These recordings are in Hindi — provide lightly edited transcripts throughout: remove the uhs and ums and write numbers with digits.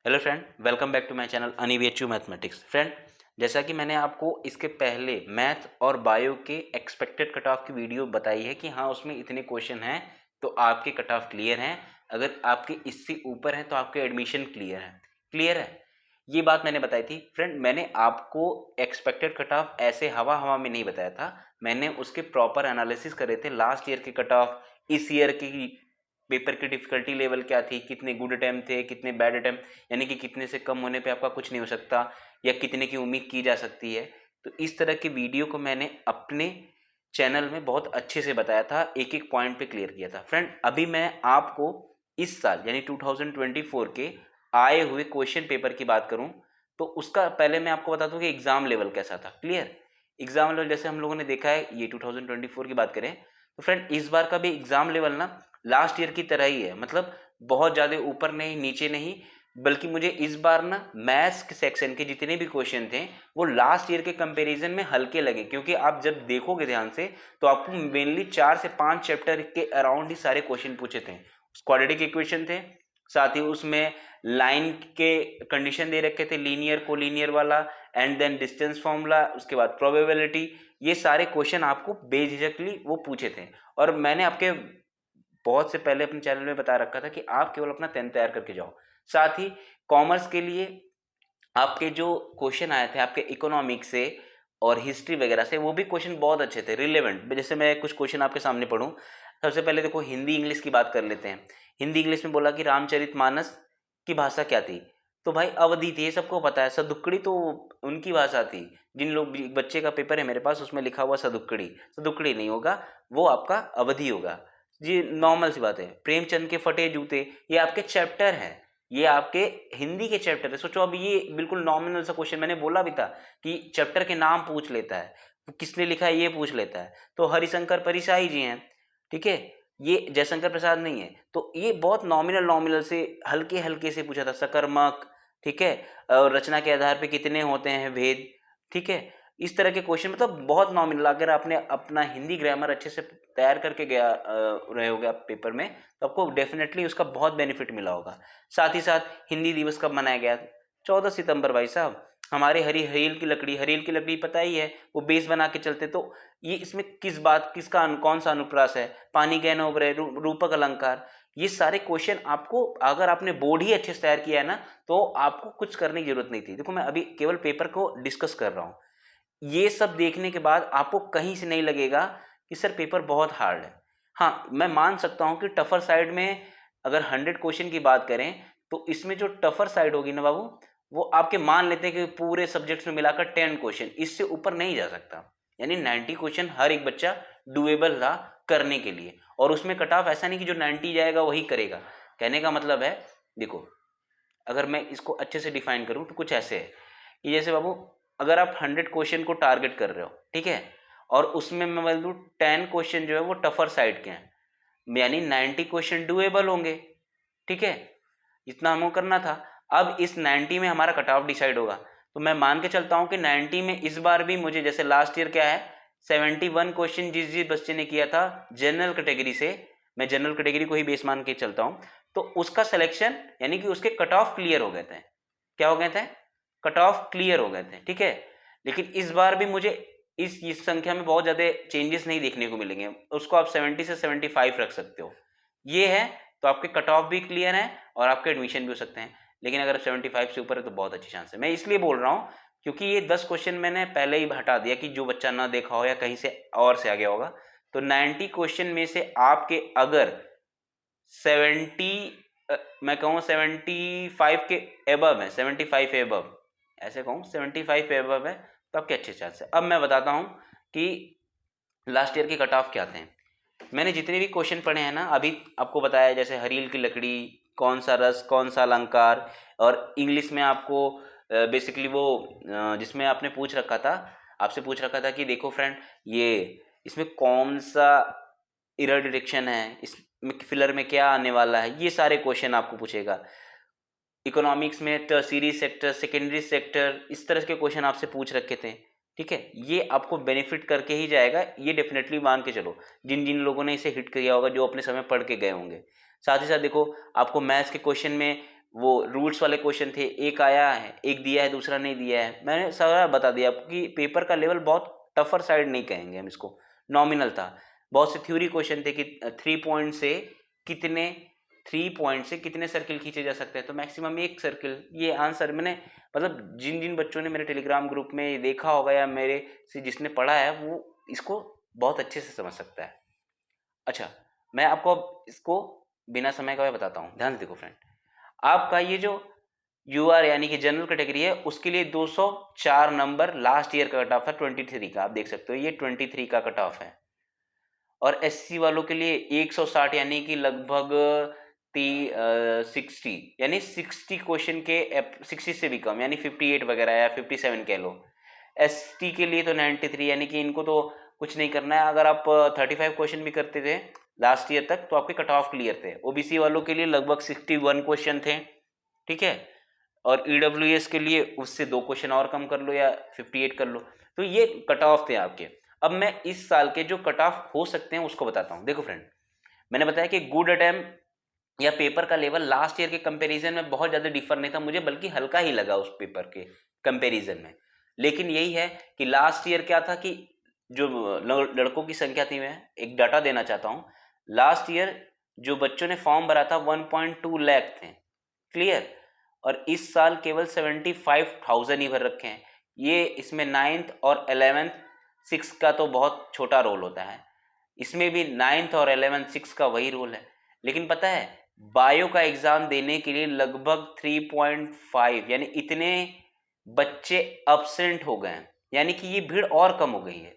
Hello friend, welcome back to my channel अनिवेचू मैथमेटिक्स। फ्रेंड, जैसा कि मैंने आपको इसके पहले मैथ और बायो के एक्सपेक्टेड कट ऑफ की वीडियो बताई है कि हाँ उसमें इतने क्वेश्चन हैं तो आपके कट ऑफ क्लियर हैं। अगर आपके इससे ऊपर हैं तो आपके एडमिशन क्लियर है। ये बात मैंने बताई थी। फ्रेंड, मैंने आपको एक्सपेक्टेड कट ऑफ ऐसे हवा हवा में नहीं बताया था। मैंने उसके प्रॉपर एनालिसिस करे थे। लास्ट ईयर के कट ऑफ, इस ईयर की पेपर की डिफिकल्टी लेवल क्या थी, कितने गुड अटेम्प्ट थे, कितने बैड अटेम्प्ट, यानी कि कितने से कम होने पे आपका कुछ नहीं हो सकता या कितने की उम्मीद की जा सकती है। तो इस तरह की वीडियो को मैंने अपने चैनल में बहुत अच्छे से बताया था, एक एक पॉइंट पे क्लियर किया था। फ्रेंड, अभी मैं आपको इस साल यानी 2024 के आए हुए क्वेश्चन पेपर की बात करूं तो उसका पहले मैं आपको बता दूं कि एग्जाम लेवल कैसा था। क्लियर, एग्जाम लेवल जैसे हम लोगों ने देखा है, ये 2024 की बात करें तो फ्रेंड इस बार का भी एग्जाम लेवल ना लास्ट ईयर की तरह ही है। मतलब बहुत ज़्यादा ऊपर नहीं नीचे नहीं, बल्कि मुझे इस बार ना मैथ्स के सेक्शन के जितने भी क्वेश्चन थे वो लास्ट ईयर के कंपैरिजन में हल्के लगे, क्योंकि आप जब देखोगे ध्यान से तो आपको मेनली 4 से 5 चैप्टर के अराउंड ही सारे क्वेश्चन पूछे थे। क्वाड्रेटिक इक्वेशन थे, साथ ही उसमें लाइन के कंडीशन दे रखे थे, लीनियर कोलीनियर वाला, एंड देन डिस्टेंस फॉर्मूला, उसके बाद प्रोबेबिलिटी। ये सारे क्वेश्चन आपको बेझिझकली वो पूछे थे। और मैंने आपके बहुत से पहले अपने चैनल में बता रखा था कि आप केवल अपना 10th तैयार करके जाओ। साथ ही कॉमर्स के लिए आपके जो क्वेश्चन आए थे आपके इकोनॉमिक्स से और हिस्ट्री वगैरह से, वो भी क्वेश्चन बहुत अच्छे थे, रिलेवेंट। जैसे मैं कुछ क्वेश्चन आपके सामने पढ़ूं। सबसे पहले देखो, हिंदी इंग्लिश की बात कर लेते हैं। हिंदी इंग्लिश में बोला कि रामचरितमानस की भाषा क्या थी, तो भाई अवधी थी, ये सबको पता है। सदुक्कड़ी तो उनकी भाषा थी। जिन लोग, बच्चे का पेपर है मेरे पास, उसमें लिखा हुआ सदुक्कड़ी, सदुक्कड़ी नहीं होगा, वो आपका अवधि होगा। जी नॉर्मल सी बात है। प्रेमचंद के फटे जूते, ये आपके चैप्टर हैं, ये आपके हिंदी के चैप्टर है। सोचो, अब ये बिल्कुल नॉमिनल सा क्वेश्चन, मैंने बोला भी था कि चैप्टर के नाम पूछ लेता है, किसने लिखा है ये पूछ लेता है। तो हरिशंकर परिसाई जी हैं, ठीक है, ये जयशंकर प्रसाद नहीं है। तो ये बहुत नॉमिनल नॉमिनल से हल्के हल्के से पूछा था। सकर्मक, ठीक है, और रचना के आधार पे कितने होते हैं भेद, ठीक है, इस तरह के क्वेश्चन। मतलब बहुत नॉमिनल। अगर आपने अपना हिंदी ग्रामर अच्छे से तैयार करके गया रहे होगे आप पेपर में, तो आपको डेफिनेटली उसका बहुत बेनिफिट मिला होगा। साथ ही साथ हिंदी दिवस कब मनाया गया? 14 सितंबर भाई साहब। हमारे हरील की लकड़ी, हरील की लकड़ी पता ही है, वो बेस बना के चलते। तो ये इसमें किस बात, किसका कौन सा अनुप्रास है? पानी गहन उभरे, रूपक अलंकार। ये सारे क्वेश्चन आपको, अगर आपने बोर्ड ही अच्छे से तैयार किया है ना, तो आपको कुछ करने की जरूरत नहीं थी। देखो, मैं अभी केवल पेपर को डिस्कस कर रहा हूँ। ये सब देखने के बाद आपको कहीं से नहीं लगेगा कि सर पेपर बहुत हार्ड है। हाँ, मैं मान सकता हूँ कि टफर साइड में अगर 100 क्वेश्चन की बात करें तो इसमें जो टफर साइड होगी ना बाबू, वो आपके मान लेते हैं कि पूरे सब्जेक्ट्स में मिलाकर 10 क्वेश्चन, इससे ऊपर नहीं जा सकता। यानी 90 क्वेश्चन हर एक बच्चा डुएबल था करने के लिए। और उसमें कट ऑफ ऐसा नहीं कि जो 90 जाएगा वही करेगा। कहने का मतलब है, देखो, अगर मैं इसको अच्छे से डिफाइन करूं तो कुछ ऐसे है कि जैसे बाबू, अगर आप 100 क्वेश्चन को टारगेट कर रहे हो, ठीक है, और उसमें मैं बोल दूं 10 क्वेश्चन जो है वो टफर साइड के हैं, यानी 90 क्वेश्चन डुएबल होंगे, ठीक है, इतना हमको करना था। अब इस 90 में हमारा कट ऑफ डिसाइड होगा। तो मैं मान के चलता हूं कि 90 में इस बार भी मुझे, जैसे लास्ट ईयर क्या है, 71 क्वेश्चन जिस जिस बच्चे ने किया था जनरल कैटेगरी से, मैं जनरल कैटेगरी को ही बेस मान के चलता हूं, तो उसका सिलेक्शन यानी कि उसके कट ऑफ क्लियर हो गए थे। क्या हो गए थे? कट ऑफ क्लियर हो गए थे, ठीक है। लेकिन इस बार भी मुझे इस संख्या में बहुत ज्यादा चेंजेस नहीं देखने को मिलेंगे। उसको आप 70 से 75 रख सकते हो। ये है, तो आपके कट ऑफ भी क्लियर है और आपके एडमिशन भी हो सकते हैं। लेकिन अगर 75 से ऊपर है तो बहुत अच्छी चांस है। मैं इसलिए बोल रहा हूँ क्योंकि ये 10 क्वेश्चन मैंने पहले ही हटा दिया कि जो बच्चा ना देखा हो या कहीं से और से आ गया होगा। तो 90 क्वेश्चन में से आपके अगर 70, मैं कहूँ 75 के एबव है, 75 एबव, ऐसे कहूँ 75 एबव है, तो आपके अच्छे चांस है। अब मैं बताता हूँ कि लास्ट ईयर के कट ऑफ क्या थे। मैंने जितने भी क्वेश्चन पढ़े हैं ना, अभी आपको बताया, जैसे हरील की लकड़ी, कौन सा रस, कौन सा अलंकार, और इंग्लिश में आपको बेसिकली वो जिसमें आपने पूछ रखा था, आपसे पूछ रखा था कि देखो फ्रेंड, ये इसमें कौन सा इरर डिरेक्शन है, इसमें फिलर में क्या आने वाला है, ये सारे क्वेश्चन आपको पूछेगा। इकोनॉमिक्स में टर्शियरी सेक्टर, सेकेंडरी सेक्टर, इस तरह के क्वेश्चन आपसे पूछ रखे थे, ठीक है। ये आपको बेनिफिट करके ही जाएगा, ये डेफिनेटली मान के चलो, जिन जिन लोगों ने इसे हिट किया होगा, जो अपने समय पढ़ के गए होंगे। साथ ही साथ देखो, आपको मैथ्स के क्वेश्चन में वो रूल्स वाले क्वेश्चन थे, एक आया है, एक दिया है, दूसरा नहीं दिया है। मैंने सारा बता दिया आपको कि पेपर का लेवल बहुत टफर साइड नहीं कहेंगे हम इसको, नॉमिनल था। बहुत से थ्योरी क्वेश्चन थे कि कितने 3 पॉइंट से कितने सर्किल खींचे जा सकते हैं, तो मैक्सिमम एक सर्किल। ये आंसर मैंने मतलब जिन जिन बच्चों ने मेरे टेलीग्राम ग्रुप में देखा होगा या मेरे से जिसने पढ़ा है वो इसको बहुत अच्छे से समझ सकता है। अच्छा, मैं आपको अब इसको बिना समय का बताता हूँ, ध्यान से देखो फ्रेंड। आपका ये जो यूआर यानी कि जनरल कैटेगरी है उसके लिए 204 नंबर लास्ट ईयर का कट ऑफ है 23 का, आप देख सकते हो ये 23 का कट ऑफ है। और एससी वालों के लिए 160 यानी कि लगभग 60 यानी 60 क्वेश्चन के 60 से भी कम यानी 58 वगैरह या 57 कह लो। एसटी के लिए तो 93 यानी कि इनको तो कुछ नहीं करना है। अगर आप 35 क्वेश्चन भी करते थे लास्ट ईयर तक तो आपके कट ऑफ क्लियर थे। ओबीसी वालों के लिए लगभग 61 क्वेश्चन थे, ठीक है। और ईडब्ल्यूएस के लिए उससे 2 क्वेश्चन और कम कर लो या 58 कर लो। तो ये कट ऑफ थे आपके। अब मैं इस साल के जो कट ऑफ हो सकते हैं उसको बताता हूँ। देखो फ्रेंड, मैंने बताया कि गुड अटेम्प्ट या पेपर का लेवल लास्ट ईयर के कंपैरिजन में बहुत ज़्यादा डिफर नहीं था मुझे, बल्कि हल्का ही लगा उस पेपर के कंपैरिजन में। लेकिन यही है कि लास्ट ईयर क्या था कि जो लड़कों की संख्या थी, मैं एक डाटा देना चाहता हूँ। लास्ट ईयर जो बच्चों ने फॉर्म भरा था 1.2 लाख थे, क्लियर। और इस साल केवल 75,000 ही भर रखे हैं। ये इसमें 9th और 11th 6 का तो बहुत छोटा रोल होता है, इसमें भी 9th और 11th 6 का वही रोल है। लेकिन पता है बायो का एग्जाम देने के लिए लगभग 3.5 यानी इतने बच्चे अब्सेंट हो गए हैं, यानी कि ये भीड़ और कम हो गई है।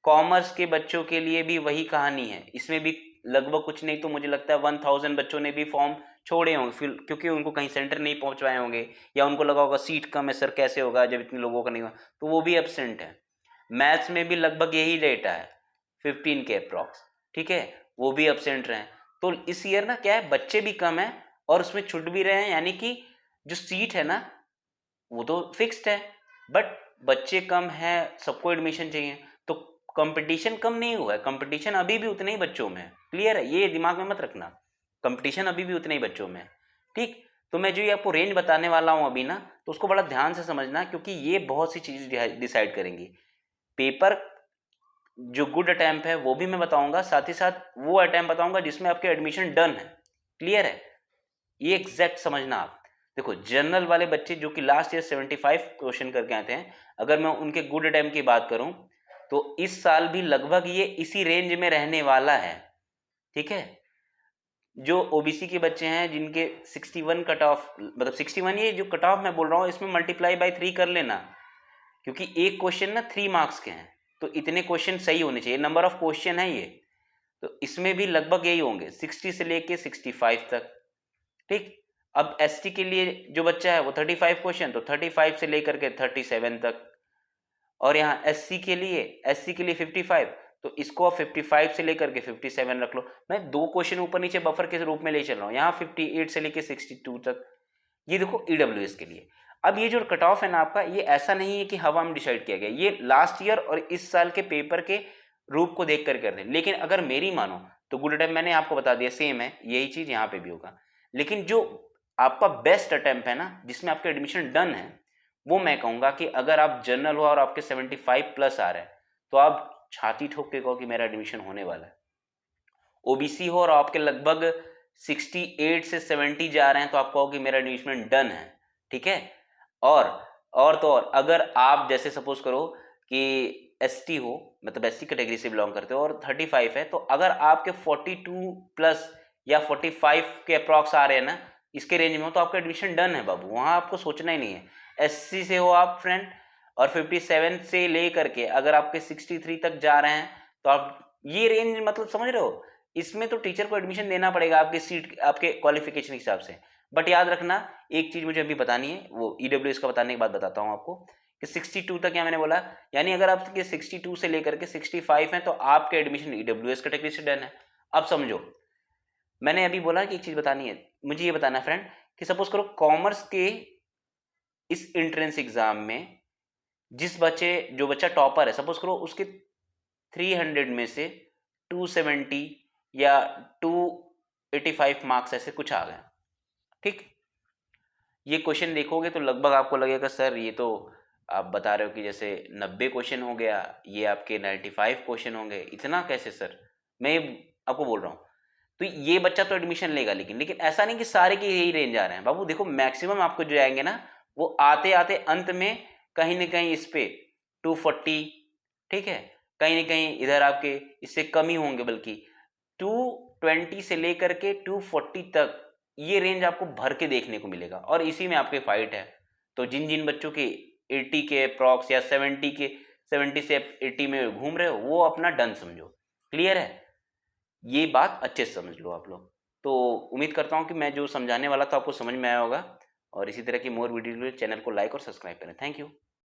कॉमर्स के बच्चों के लिए भी वही कहानी है, इसमें भी लगभग कुछ नहीं तो मुझे लगता है 1000 बच्चों ने भी फॉर्म छोड़े होंगे फिर, क्योंकि उनको कहीं सेंटर नहीं पहुंचवाए होंगे या उनको लगा होगा सीट कम है सर कैसे होगा जब इतने लोगों का नहीं हुआ, तो वो भी एब्सेंट है। मैथ्स में भी लगभग यही डेटा है 15 के अप्रॉक्स, ठीक है, वो भी एब्सेंट रहे। तो इस ईयर ना क्या है, बच्चे भी कम है और उसमें छूट भी रहे हैं, यानी कि जो सीट है ना वो तो फिक्स्ड है, बट बच्चे कम है, सबको एडमिशन चाहिए, तो कंपटीशन कम नहीं हुआ है, कंपटीशन अभी भी उतने ही बच्चों में है। क्लियर है, ये दिमाग में मत रखना, कंपटीशन अभी भी उतने ही बच्चों में है, ठीक। तो मैं जो ये आपको रेंज बताने वाला हूँ अभी ना, तो उसको बड़ा ध्यान से समझना, क्योंकि ये बहुत सी चीज़ डिसाइड करेंगी। पेपर जो गुड अटैम्प्ट है वो भी मैं बताऊंगा, साथ ही साथ वो अटैम्प्ट बताऊंगा जिसमें आपके एडमिशन डन है। क्लियर है, ये एग्जैक्ट समझना आप। देखो जनरल वाले बच्चे जो कि लास्ट ईयर 75 क्वेश्चन करके आते हैं, अगर मैं उनके गुड अटैम्प्ट की बात करूं तो इस साल भी लगभग ये इसी रेंज में रहने वाला है, ठीक है। जो ओबीसी के बच्चे हैं जिनके 61 कट ऑफ, मतलब 61, ये जो कट ऑफ मैं बोल रहा हूँ इसमें मल्टीप्लाई बाई 3 कर लेना, क्योंकि एक क्वेश्चन ना 3 मार्क्स के हैं, तो इतने क्वेश्चन सही होने चाहिए, नंबर ऑफ क्वेश्चन है ये। तो इसमें भी लगभग यही होंगे 60 से लेके 65 तक, ठीक। अब एसटी के लिए जो बच्चा है वो 35 क्वेश्चन, तो 35 से लेकर के 37 तक। और यहाँ एससी के लिए 55, तो इसको आप 55 से लेकर के 57 रख लो। मैं 2 क्वेश्चन ऊपर नीचे बफर के रूप में ले चल रहा हूँ, यहाँ 58 से लेकर 62 तक। ये देखो ईडब्ल्यूएस के लिए। अब ये जो कट ऑफ है ना आपका, ये ऐसा नहीं है कि हवा में डिसाइड किया गया, ये लास्ट ईयर और इस साल के पेपर के रूप को देख कर कर रहे हैं। लेकिन अगर मेरी मानो तो गुड अटेम्प्ट मैंने आपको बता दिया सेम है, यही चीज यहाँ पे भी होगा। लेकिन जो आपका बेस्ट अटेम्प्ट है ना, जिसमें आपका एडमिशन डन है, वो मैं कहूंगा कि अगर आप जनरल हो और आपके 75 प्लस आ रहे हैं तो आप छाती ठोक के कहो कि मेरा एडमिशन होने वाला है। ओबीसी हो और आपके लगभग 68 से 70 जा रहे हैं तो आप कहो कि मेरा एडमिशन डन है, ठीक है। और तो और अगर आप जैसे सपोज करो कि एसटी हो, मतलब एसटी कैटेगरी से बिलोंग करते हो और 35 है, तो अगर आपके 42 प्लस या 45 के अप्रॉक्स आ रहे हैं ना इसके रेंज में हो, तो आपका एडमिशन डन है बाबू, वहाँ आपको सोचना ही नहीं है। एससी से हो आप फ्रेंड और 57 से ले करके अगर आपके 63 तक जा रहे हैं, तो आप ये रेंज मतलब समझ रहे हो, इसमें तो टीचर को एडमिशन देना पड़ेगा आपके सीट आपके क्वालिफिकेशन के हिसाब से। बट याद रखना एक चीज मुझे अभी बतानी है, वो ईडब्ल्यूएस का बताने के बाद बताता हूँ आपको कि 62 तक क्या मैंने बोला, यानी अगर आपके 62 से लेकर के 65 है तो आपके एडमिशन ईडब्ल्यूएस कैटेगरी से डन है। अब समझो, मैंने अभी बोला कि एक चीज बतानी है, मुझे ये बताना है फ्रेंड कि सपोज करो कॉमर्स के इस एंट्रेंस एग्जाम में जो बच्चा टॉपर है, सपोज करो उसके 300 में से 270 या 285 मार्क्स ऐसे कुछ आ गए, ठीक। ये क्वेश्चन देखोगे तो लगभग आपको लगेगा सर ये तो आप बता रहे हो कि जैसे 90 क्वेश्चन हो गया, ये आपके 95 क्वेश्चन होंगे, इतना कैसे सर? मैं आपको बोल रहा हूँ, तो ये बच्चा तो एडमिशन लेगा, लेकिन ऐसा नहीं कि सारे के यही रेंज आ रहे हैं बाबू। देखो मैक्सिमम आपको जो आएंगे ना, वो आते आते अंत में कहीं ना कहीं इस पे 240, ठीक है, कहीं ना कहीं इधर आपके इससे कम ही होंगे, बल्कि 220 से लेकर के 240 तक ये रेंज आपको भर के देखने को मिलेगा, और इसी में आपके फाइट है। तो जिन जिन बच्चों के 80 के अप्रॉक्स या 70 से 80 में घूम रहे हो, वो अपना डन समझो। क्लियर है? ये बात अच्छे से समझ लो आप लोग। तो उम्मीद करता हूँ कि मैं जो समझाने वाला था आपको समझ में आया होगा, और इसी तरह की मोर वीडियो के लिए चैनल को लाइक और सब्सक्राइब करें। Thank you.